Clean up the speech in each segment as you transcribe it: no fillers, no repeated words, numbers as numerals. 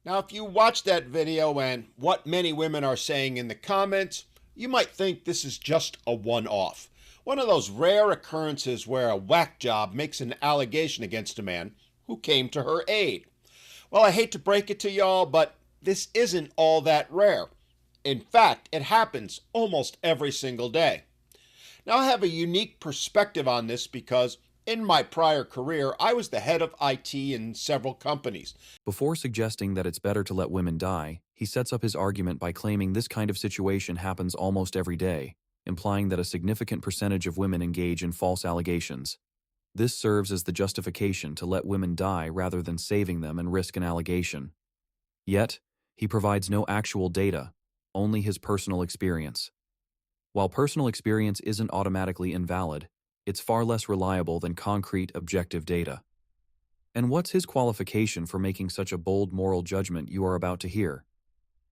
Now, if you watch that video and what many women are saying in the comments, you might think this is just a one-off. One of those rare occurrences where a whack job makes an allegation against a man who came to her aid. Well, I hate to break it to y'all, but this isn't all that rare. In fact, it happens almost every single day. Now, I have a unique perspective on this because in my prior career, I was the head of IT in several companies. Before suggesting that it's better to let women die, he sets up his argument by claiming this kind of situation happens almost every day, implying that a significant percentage of women engage in false allegations. This serves as the justification to let women die rather than saving them and risk an allegation. Yet, he provides no actual data, only his personal experience. While personal experience isn't automatically invalid, it's far less reliable than concrete, objective data. And what's his qualification for making such a bold moral judgment you are about to hear?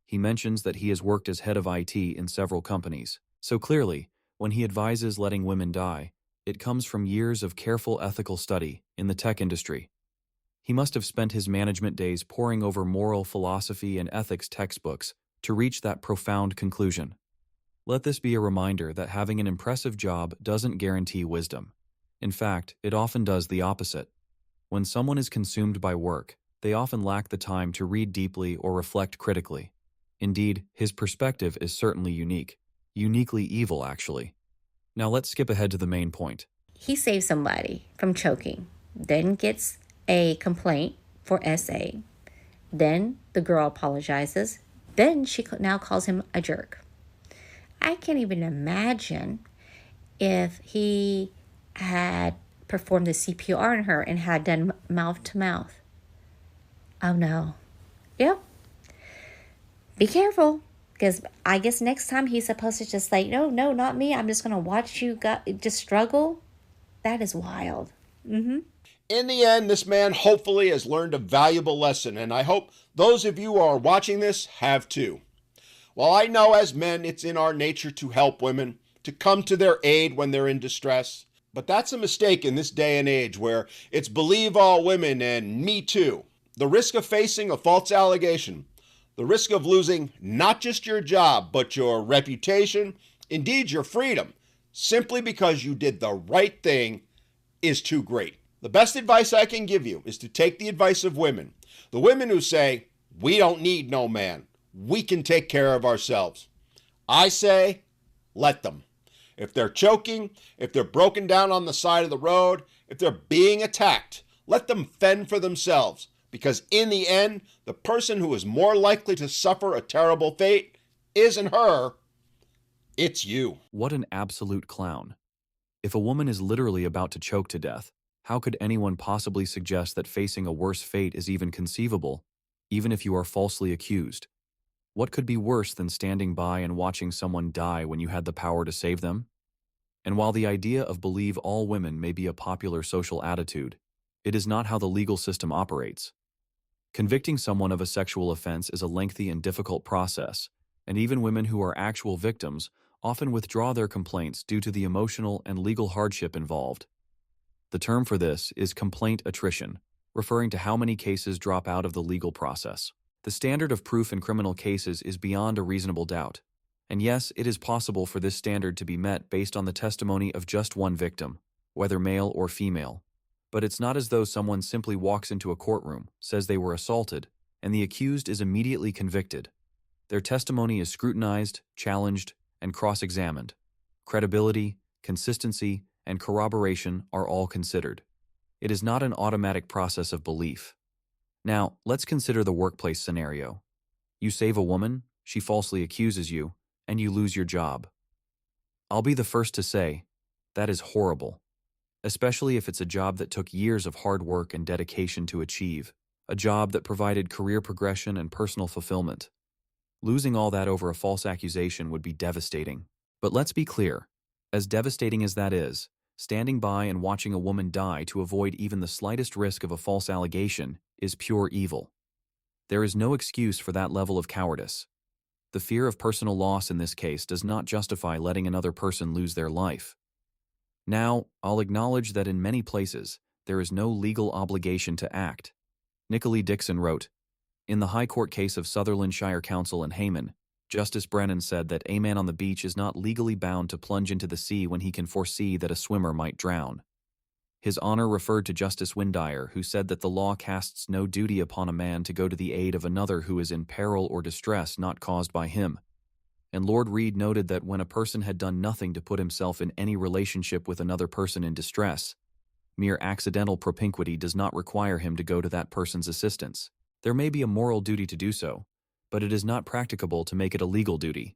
He mentions that he has worked as head of IT in several companies. So clearly, when he advises letting women die, it comes from years of careful ethical study in the tech industry. He must have spent his management days poring over moral philosophy and ethics textbooks to reach that profound conclusion. Let this be a reminder that having an impressive job doesn't guarantee wisdom. In fact, it often does the opposite. When someone is consumed by work, they often lack the time to read deeply or reflect critically. Indeed, his perspective is certainly unique. Uniquely evil, actually. Now let's skip ahead to the main point. He saves somebody from choking, then gets a complaint for SA. Then the girl apologizes. Then she now calls him a jerk. I can't even imagine if he had performed the CPR on her and had done mouth to mouth. Oh no. Yep. Be careful. Because I guess next time he's supposed to just like, no, not me. I'm just going to watch you just struggle. That is wild. In the end, this man hopefully has learned a valuable lesson, and I hope those of you who are watching this have too. While I know as men it's in our nature to help women, to come to their aid when they're in distress, but that's a mistake in this day and age where it's believe all women and me too. The risk of facing a false allegation, the risk of losing not just your job, but your reputation, indeed your freedom, simply because you did the right thing is too great. The best advice I can give you is to take the advice of women. The women who say, we don't need no man. We can take care of ourselves. I say, let them. If they're choking, if they're broken down on the side of the road, if they're being attacked, let them fend for themselves. Because in the end, the person who is more likely to suffer a terrible fate isn't her, it's you. What an absolute clown. If a woman is literally about to choke to death, how could anyone possibly suggest that facing a worse fate is even conceivable, even if you are falsely accused? What could be worse than standing by and watching someone die when you had the power to save them? And while the idea of believe all women may be a popular social attitude, it is not how the legal system operates. Convicting someone of a sexual offense is a lengthy and difficult process, and even women who are actual victims often withdraw their complaints due to the emotional and legal hardship involved. The term for this is complaint attrition, referring to how many cases drop out of the legal process. The standard of proof in criminal cases is beyond a reasonable doubt, and yes, it is possible for this standard to be met based on the testimony of just one victim, whether male or female. But it's not as though someone simply walks into a courtroom, says they were assaulted, and the accused is immediately convicted. Their testimony is scrutinized, challenged, and cross-examined. Credibility, consistency, and corroboration are all considered. It is not an automatic process of belief. Now, let's consider the workplace scenario. You save a woman, she falsely accuses you, and you lose your job. I'll be the first to say, that is horrible. Especially if it's a job that took years of hard work and dedication to achieve, a job that provided career progression and personal fulfillment. Losing all that over a false accusation would be devastating. But let's be clear, as devastating as that is, standing by and watching a woman die to avoid even the slightest risk of a false allegation is pure evil. There is no excuse for that level of cowardice. The fear of personal loss in this case does not justify letting another person lose their life. Now, I'll acknowledge that in many places, there is no legal obligation to act. Nicolai Dixon wrote, In the High Court case of Sutherland Shire Council and Hayman, Justice Brennan said that a man on the beach is not legally bound to plunge into the sea when he can foresee that a swimmer might drown. His Honor referred to Justice Windyer, who said that the law casts no duty upon a man to go to the aid of another who is in peril or distress not caused by him. And Lord Reed noted that when a person had done nothing to put himself in any relationship with another person in distress, mere accidental propinquity does not require him to go to that person's assistance. There may be a moral duty to do so, but it is not practicable to make it a legal duty.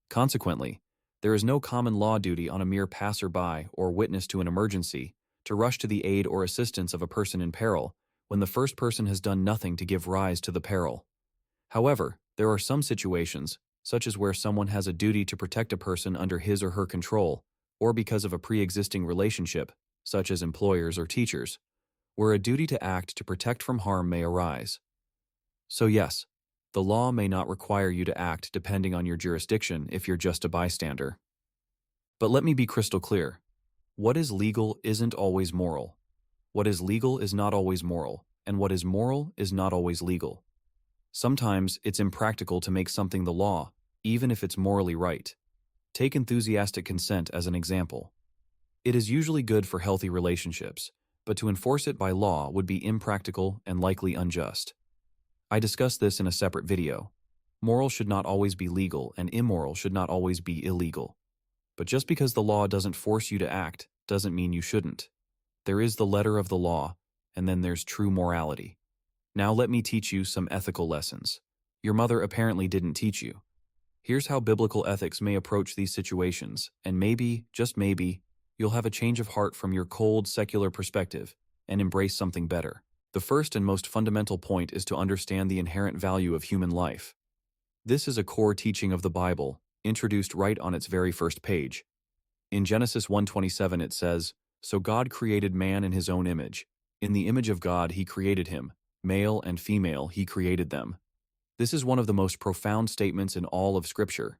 Consequently, there is no common law duty on a mere passerby or witness to an emergency to rush to the aid or assistance of a person in peril when the first person has done nothing to give rise to the peril. However, there are some situations, such as where someone has a duty to protect a person under his or her control, or because of a pre-existing relationship, such as employers or teachers, where a duty to act to protect from harm may arise. So yes, the law may not require you to act depending on your jurisdiction if you're just a bystander. But let me be crystal clear. What is legal isn't always moral. What is legal is not always moral, and what is moral is not always legal. Sometimes it's impractical to make something the law, even if it's morally right. Take enthusiastic consent as an example. It is usually good for healthy relationships, but to enforce it by law would be impractical and likely unjust. I discussed this in a separate video. Moral should not always be legal, and immoral should not always be illegal. But just because the law doesn't force you to act doesn't mean you shouldn't. There is the letter of the law, and then there's true morality. Now let me teach you some ethical lessons. Your mother apparently didn't teach you. Here's how biblical ethics may approach these situations, and maybe, just maybe, you'll have a change of heart from your cold, secular perspective and embrace something better. The first and most fundamental point is to understand the inherent value of human life. This is a core teaching of the Bible, introduced right on its very first page. In Genesis 1:27 it says, "So God created man in his own image. In the image of God he created him. Male and female he created them." This is one of the most profound statements in all of Scripture.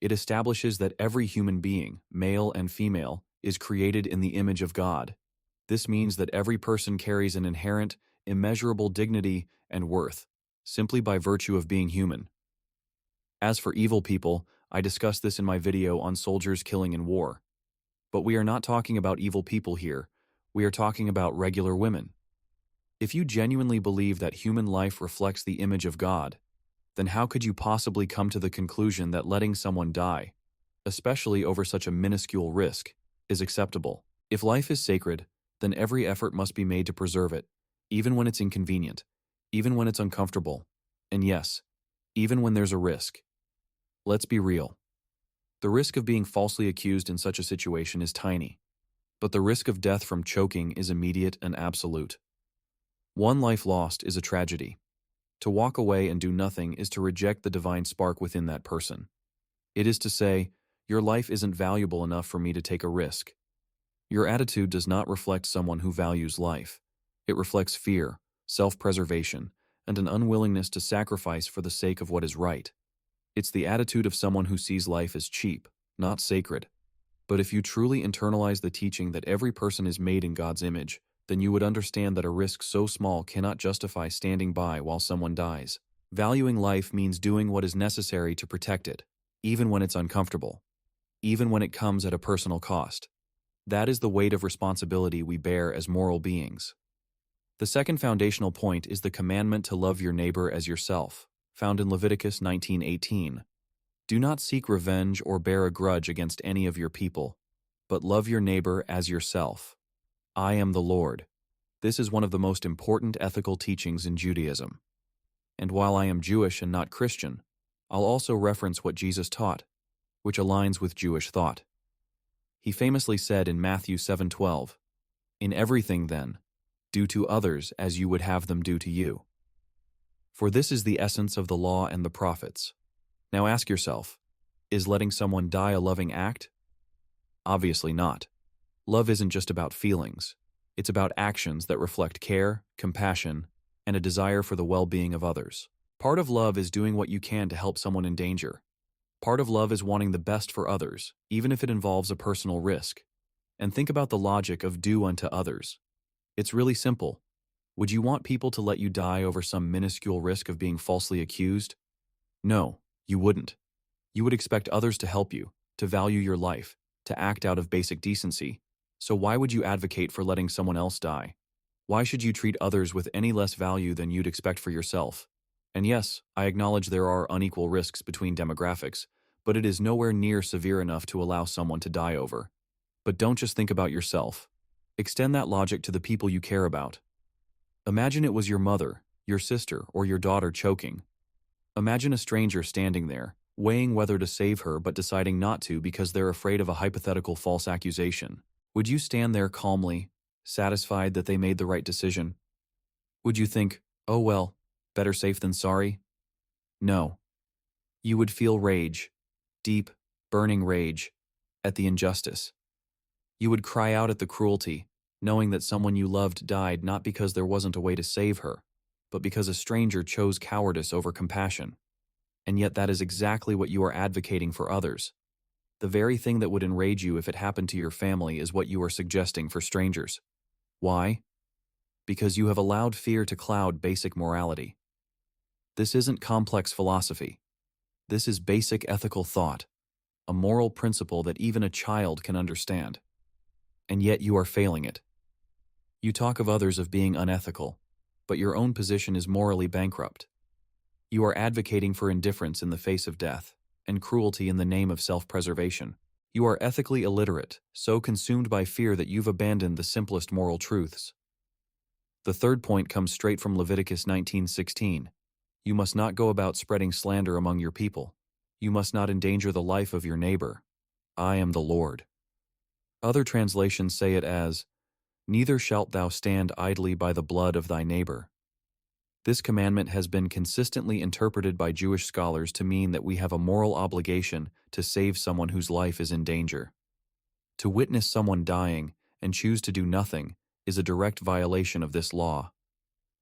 It establishes that every human being, male and female, is created in the image of God. This means that every person carries an inherent, immeasurable dignity and worth, simply by virtue of being human. As for evil people, I discussed this in my video on soldiers killing in war. But we are not talking about evil people here, we are talking about regular women. If you genuinely believe that human life reflects the image of God, then how could you possibly come to the conclusion that letting someone die, especially over such a minuscule risk, is acceptable? If life is sacred, then every effort must be made to preserve it, even when it's inconvenient, even when it's uncomfortable, and yes, even when there's a risk. Let's be real. The risk of being falsely accused in such a situation is tiny, but the risk of death from choking is immediate and absolute. One life lost is a tragedy. To walk away and do nothing is to reject the divine spark within that person. It is to say, your life isn't valuable enough for me to take a risk. Your attitude does not reflect someone who values life. It reflects fear, self-preservation, and an unwillingness to sacrifice for the sake of what is right. It's the attitude of someone who sees life as cheap, not sacred. But if you truly internalize the teaching that every person is made in God's image, then you would understand that a risk so small cannot justify standing by while someone dies. Valuing life means doing what is necessary to protect it, even when it's uncomfortable, even when it comes at a personal cost. That is the weight of responsibility we bear as moral beings. The second foundational point is the commandment to love your neighbor as yourself, found in Leviticus 19:18. Do not seek revenge or bear a grudge against any of your people, but love your neighbor as yourself. I am the Lord. This is one of the most important ethical teachings in Judaism. And while I am Jewish and not Christian, I'll also reference what Jesus taught, which aligns with Jewish thought. He famously said in Matthew 7:12, "In everything, then, do to others as you would have them do to you. For this is the essence of the law and the prophets." Now ask yourself, is letting someone die a loving act? Obviously not. Love isn't just about feelings. It's about actions that reflect care, compassion, and a desire for the well-being of others. Part of love is doing what you can to help someone in danger. Part of love is wanting the best for others, even if it involves a personal risk. And think about the logic of do unto others. It's really simple. Would you want people to let you die over some minuscule risk of being falsely accused? No, you wouldn't. You would expect others to help you, to value your life, to act out of basic decency. So why would you advocate for letting someone else die? Why should you treat others with any less value than you'd expect for yourself? And yes, I acknowledge there are unequal risks between demographics, but it is nowhere near severe enough to allow someone to die over. But don't just think about yourself. Extend that logic to the people you care about. Imagine it was your mother, your sister, or your daughter choking. Imagine a stranger standing there, weighing whether to save her but deciding not to because they're afraid of a hypothetical false accusation. Would you stand there calmly, satisfied that they made the right decision? Would you think, oh well, better safe than sorry? No. You would feel rage, deep, burning rage, at the injustice. You would cry out at the cruelty, knowing that someone you loved died not because there wasn't a way to save her, but because a stranger chose cowardice over compassion. And yet that is exactly what you are advocating for others. The very thing that would enrage you if it happened to your family is what you are suggesting for strangers. Why? Because you have allowed fear to cloud basic morality. This isn't complex philosophy. This is basic ethical thought, a moral principle that even a child can understand. And yet you are failing it. You talk of others of being unethical, but your own position is morally bankrupt. You are advocating for indifference in the face of death, and cruelty in the name of self-preservation. You are ethically illiterate, so consumed by fear that you've abandoned the simplest moral truths. The third point comes straight from Leviticus 19:16. You must not go about spreading slander among your people. You must not endanger the life of your neighbor. I am the Lord. Other translations say it as, neither shalt thou stand idly by the blood of thy neighbor. This commandment has been consistently interpreted by Jewish scholars to mean that we have a moral obligation to save someone whose life is in danger. To witness someone dying and choose to do nothing is a direct violation of this law.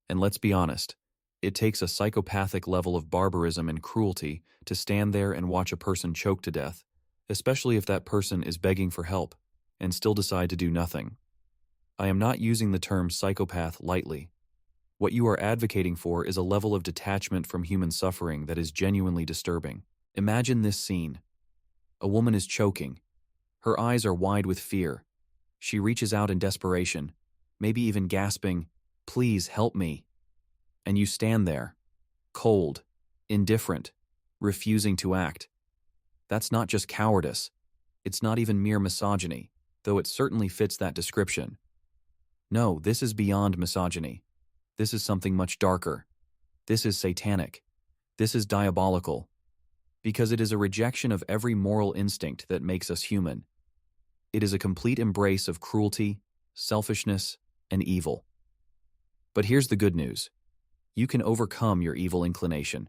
And let's be honest, it takes a psychopathic level of barbarism and cruelty to stand there and watch a person choke to death, especially if that person is begging for help, and still decide to do nothing. I am not using the term psychopath lightly. What you are advocating for is a level of detachment from human suffering that is genuinely disturbing. Imagine this scene. A woman is choking. Her eyes are wide with fear. She reaches out in desperation, maybe even gasping, "Please help me." And you stand there, cold, indifferent, refusing to act. That's not just cowardice. It's not even mere misogyny, though it certainly fits that description. No, this is beyond misogyny. This is something much darker. This is satanic. This is diabolical. Because it is a rejection of every moral instinct that makes us human. It is a complete embrace of cruelty, selfishness, and evil. But here's the good news. You can overcome your evil inclination.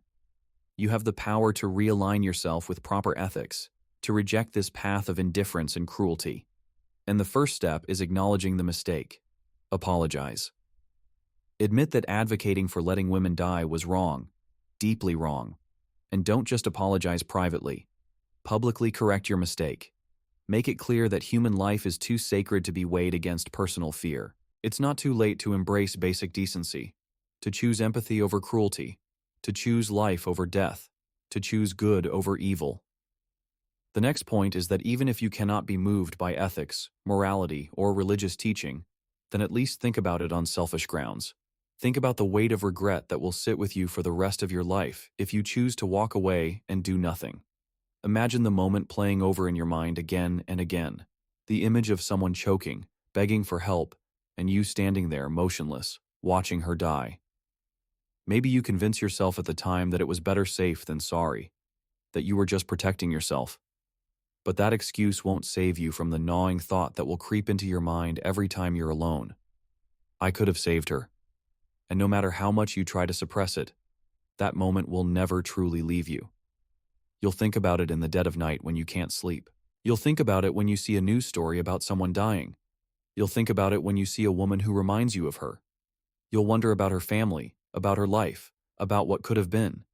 You have the power to realign yourself with proper ethics, to reject this path of indifference and cruelty. And the first step is acknowledging the mistake. Apologize. Admit that advocating for letting women die was wrong, deeply wrong. And don't just apologize privately. Publicly correct your mistake. Make it clear that human life is too sacred to be weighed against personal fear. It's not too late to embrace basic decency, to choose empathy over cruelty, to choose life over death, to choose good over evil. The next point is that even if you cannot be moved by ethics, morality, or religious teaching, then at least think about it on selfish grounds. Think about the weight of regret that will sit with you for the rest of your life if you choose to walk away and do nothing. Imagine the moment playing over in your mind again and again. The image of someone choking, begging for help, and you standing there motionless, watching her die. Maybe you convince yourself at the time that it was better safe than sorry, that you were just protecting yourself. But that excuse won't save you from the gnawing thought that will creep into your mind every time you're alone. I could have saved her. And no matter how much you try to suppress it, that moment will never truly leave you. You'll think about it in the dead of night when you can't sleep. You'll think about it when you see a news story about someone dying. You'll think about it when you see a woman who reminds you of her. You'll wonder about her family, about her life, about what could have been.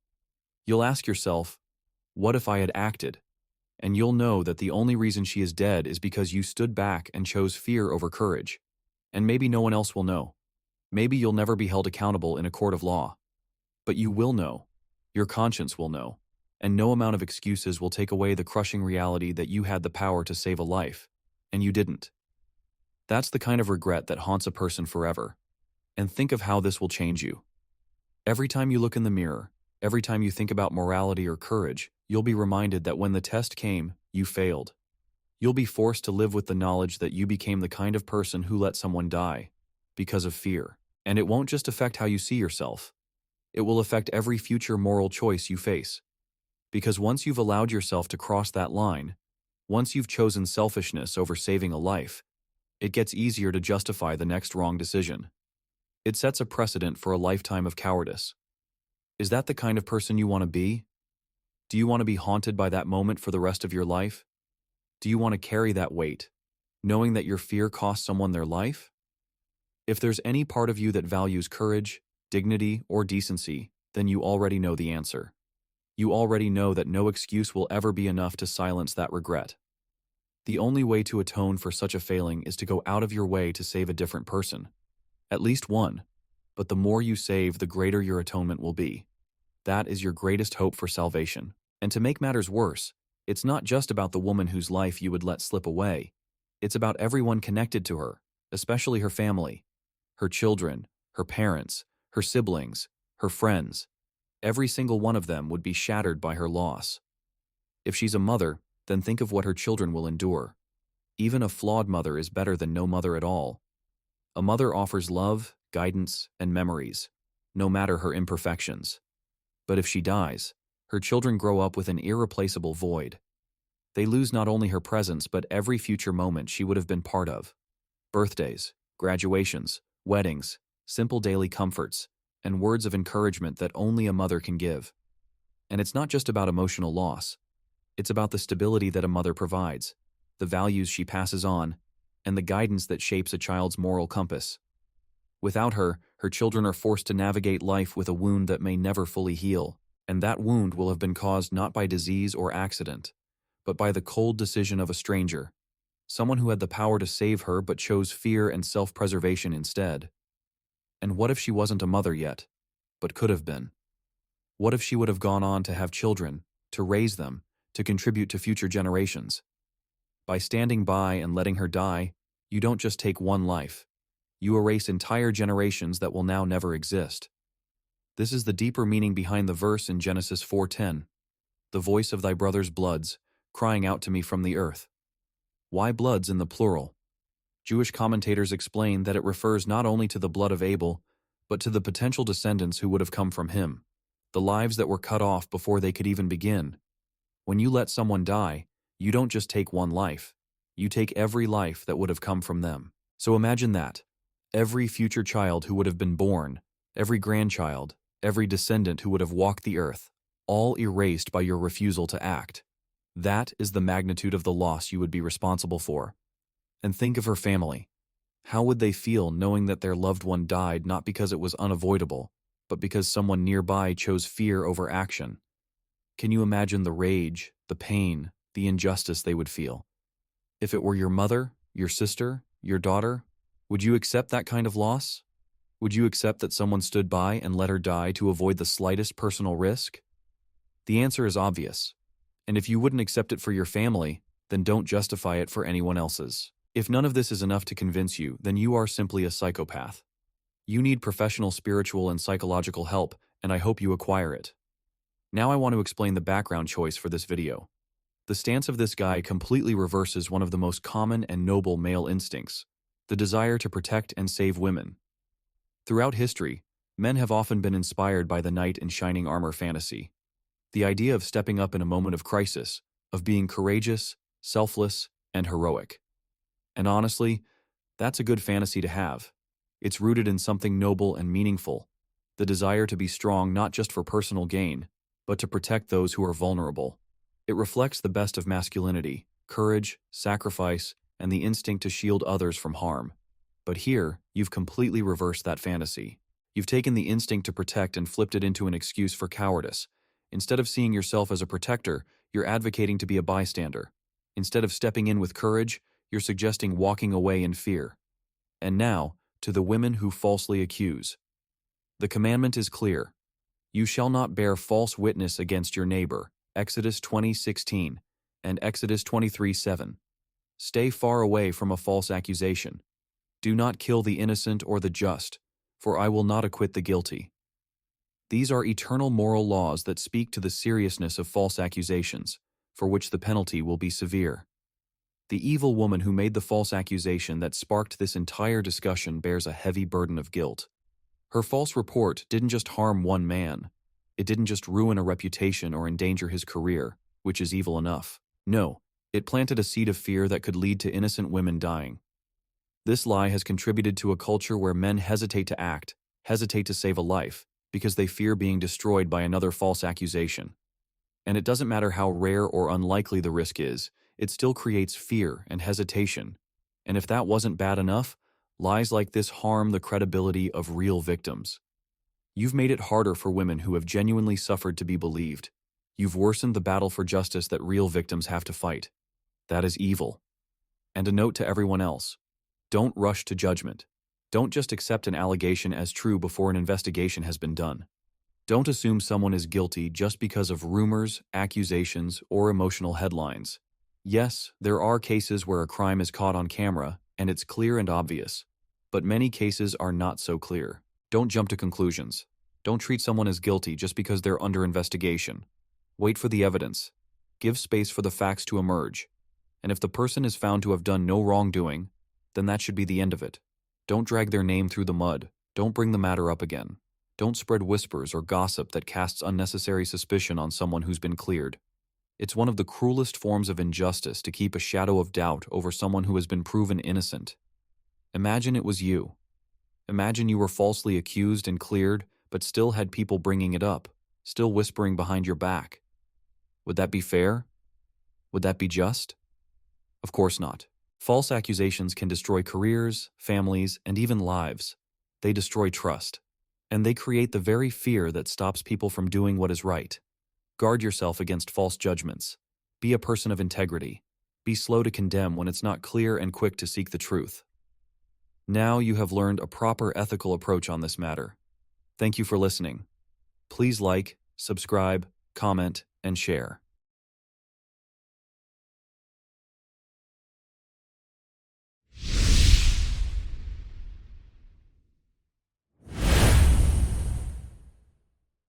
You'll ask yourself, what if I had acted? And you'll know that the only reason she is dead is because you stood back and chose fear over courage. And maybe no one else will know. Maybe you'll never be held accountable in a court of law. But you will know. Your conscience will know. And no amount of excuses will take away the crushing reality that you had the power to save a life, and you didn't. That's the kind of regret that haunts a person forever. And think of how this will change you. Every time you look in the mirror, every time you think about morality or courage, you'll be reminded that when the test came, you failed. You'll be forced to live with the knowledge that you became the kind of person who let someone die because of fear. And it won't just affect how you see yourself. It will affect every future moral choice you face. Because once you've allowed yourself to cross that line, once you've chosen selfishness over saving a life, it gets easier to justify the next wrong decision. It sets a precedent for a lifetime of cowardice. Is that the kind of person you want to be? Do you want to be haunted by that moment for the rest of your life? Do you want to carry that weight, knowing that your fear cost someone their life? If there's any part of you that values courage, dignity, or decency, then you already know the answer. You already know that no excuse will ever be enough to silence that regret. The only way to atone for such a failing is to go out of your way to save a different person. At least one. But the more you save, the greater your atonement will be. That is your greatest hope for salvation. And to make matters worse, it's not just about the woman whose life you would let slip away. It's about everyone connected to her, especially her family, her children, her parents, her siblings, her friends. Every single one of them would be shattered by her loss. If she's a mother, then think of what her children will endure. Even a flawed mother is better than no mother at all. A mother offers love, guidance, and memories, no matter her imperfections. But if she dies, her children grow up with an irreplaceable void. They lose not only her presence but every future moment she would have been part of. Birthdays, graduations, weddings, simple daily comforts, and words of encouragement that only a mother can give. And it's not just about emotional loss. It's about the stability that a mother provides, the values she passes on, and the guidance that shapes a child's moral compass. Without her, her children are forced to navigate life with a wound that may never fully heal, and that wound will have been caused not by disease or accident, but by the cold decision of a stranger, someone who had the power to save her but chose fear and self-preservation instead. And what if she wasn't a mother yet, but could have been? What if she would have gone on to have children, to raise them, to contribute to future generations? By standing by and letting her die, you don't just take one life. You erase entire generations that will now never exist. This is the deeper meaning behind the verse in Genesis 4:10, "The voice of thy brother's bloods, crying out to me from the earth." Why bloods in the plural? Jewish commentators explain that it refers not only to the blood of Abel, but to the potential descendants who would have come from him, the lives that were cut off before they could even begin. When you let someone die, you don't just take one life. You take every life that would have come from them. So imagine that. Every future child who would have been born, every grandchild, every descendant who would have walked the earth, all erased by your refusal to act. That is the magnitude of the loss you would be responsible for. And think of her family. How would they feel knowing that their loved one died not because it was unavoidable, but because someone nearby chose fear over action? Can you imagine the rage, the pain, the injustice they would feel? If it were your mother, your sister, your daughter, would you accept that kind of loss? Would you accept that someone stood by and let her die to avoid the slightest personal risk? The answer is obvious. And if you wouldn't accept it for your family, then don't justify it for anyone else's. If none of this is enough to convince you, then you are simply a psychopath. You need professional spiritual and psychological help, and I hope you acquire it. Now I want to explain the background choice for this video. The stance of this guy completely reverses one of the most common and noble male instincts, the desire to protect and save women. Throughout history, men have often been inspired by the knight in shining armor fantasy. The idea of stepping up in a moment of crisis, of being courageous, selfless, and heroic. And honestly, that's a good fantasy to have. It's rooted in something noble and meaningful, the desire to be strong not just for personal gain, but to protect those who are vulnerable. It reflects the best of masculinity, courage, sacrifice, and the instinct to shield others from harm. But here, you've completely reversed that fantasy. You've taken the instinct to protect and flipped it into an excuse for cowardice. Instead of seeing yourself as a protector, you're advocating to be a bystander. Instead of stepping in with courage, you're suggesting walking away in fear. And now, to the women who falsely accuse. The commandment is clear. You shall not bear false witness against your neighbor, Exodus 20:16 and Exodus 23:7. Stay far away from a false accusation. Do not kill the innocent or the just, for I will not acquit the guilty. These are eternal moral laws that speak to the seriousness of false accusations, for which the penalty will be severe. The evil woman who made the false accusation that sparked this entire discussion bears a heavy burden of guilt. Her false report didn't just harm one man. It didn't just ruin a reputation or endanger his career, which is evil enough. No, it planted a seed of fear that could lead to innocent women dying. This lie has contributed to a culture where men hesitate to act, hesitate to save a life, because they fear being destroyed by another false accusation. And it doesn't matter how rare or unlikely the risk is, it still creates fear and hesitation. And if that wasn't bad enough, lies like this harm the credibility of real victims. You've made it harder for women who have genuinely suffered to be believed. You've worsened the battle for justice that real victims have to fight. That is evil. And a note to everyone else: don't rush to judgment. Don't just accept an allegation as true before an investigation has been done. Don't assume someone is guilty just because of rumors, accusations, or emotional headlines. Yes, there are cases where a crime is caught on camera, and it's clear and obvious. But many cases are not so clear. Don't jump to conclusions. Don't treat someone as guilty just because they're under investigation. Wait for the evidence. Give space for the facts to emerge. And if the person is found to have done no wrongdoing, then that should be the end of it. Don't drag their name through the mud. Don't bring the matter up again. Don't spread whispers or gossip that casts unnecessary suspicion on someone who's been cleared. It's one of the cruelest forms of injustice to keep a shadow of doubt over someone who has been proven innocent. Imagine it was you. Imagine you were falsely accused and cleared, but still had people bringing it up, still whispering behind your back. Would that be fair? Would that be just? Of course not. False accusations can destroy careers, families, and even lives. They destroy trust. And they create the very fear that stops people from doing what is right. Guard yourself against false judgments. Be a person of integrity. Be slow to condemn when it's not clear and quick to seek the truth. Now you have learned a proper ethical approach on this matter. Thank you for listening. Please like, subscribe, comment, and share.